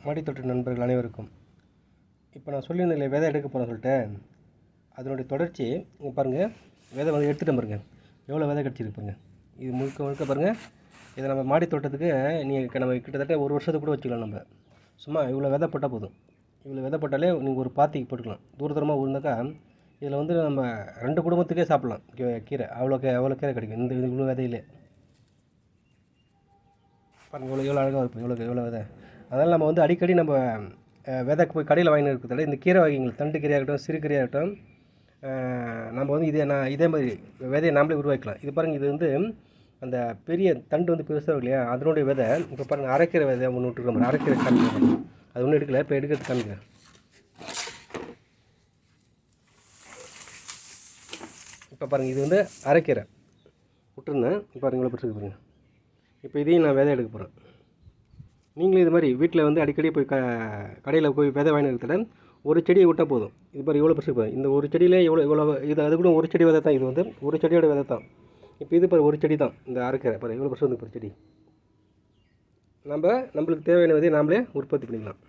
மாடித்தோட்ட நண்பர்கள் அனைவருக்கும். இப்போ நான் சொல்லியிருந்தேன் இல்லையா, விதை எடுக்க போகிறேன் சொல்லிட்டு, அதனுடைய தொடர்ச்சி இங்கே பாருங்கள். விதை வந்து எடுத்துகிட்டு பாருங்கள், எவ்வளோ விதை கிடச்சிருக்கு பாருங்கள். இது முழுக்க முழுக்க பாருங்கள். இதை நம்ம மாடித்தோட்டத்துக்கு நீங்கள் நம்ம கிட்டத்தட்ட ஒரு வருஷத்துக்கு கூட வச்சுக்கலாம். நம்ம சும்மா இவ்வளோ விதை போட்டால் போதும். இவ்வளோ விதை போட்டாலே நீங்கள் ஒரு பாத்திக்கு போட்டுக்கலாம். தூரமாக உழுந்தாக்கா இதில் வந்து நம்ம 2 குடும்பத்துக்கே சாப்பிட்லாம் கீரை. அவ்வளோ கீரை கிடைக்கும் இந்த இவ்வளோ விதையிலே. பாருங்கள் எவ்வளோ அழகாக இருக்கும், எவ்வளோ விதை. அதனால் நம்ம வந்து அடிக்கடி நம்ம விதை போய் கடையில் வாங்கிட்டு இருக்கிறதால இந்த கீரை வகைகள், தண்டு கீரையாகட்டும், சிறு கீரையாகட்டும், நம்ம வந்து இதே மாதிரி விதையை நாமளே உருவாக்கலாம். இது பாருங்கள், இது வந்து அந்த பெரிய தண்டு வந்து பெருசாக இல்லையா, அதனுடைய விதை. இப்போ பாருங்கள், அரைக்கீரை விதை ஒன்று விட்டுருக்கோம். அரைக்கீரை காமிக்கிறேன், அது ஒன்றும் எடுக்கலை, இப்போ எடுக்கிறது காமிக்கிறேன். இப்போ பாருங்கள், இது வந்து அரைக்கீரை விட்டுருந்தேன். இப்போ பாருங்கள் இவ்வளோ பெருசுக்கு பாருங்கள். இப்போ இதையும் நான் விதை எடுக்க போகிறேன். நீங்களும் இது மாதிரி வீட்டில் வந்து அடிக்கடி போய் கடையில் போய் விதை வாங்கி இருக்கிறத ஒரு செடியை விட்டால் போதும். இது பாரு எவ்வளோ பெருசு பாருங்கள். இந்த ஒரு செடியிலே இவ்வளோ இது, அது கூட ஒரு செடி விதை தான். இது வந்து ஒரு செடியோட விதை தான். இப்போ இது பாரு ஒரு செடி தான். இந்த அரைக்கீரை பாரு எவ்வளோ பெருசு வந்து ஒரு செடி. நம்மளுக்கு தேவையான விதையை நாமளே உற்பத்தி பண்ணிக்கலாம்.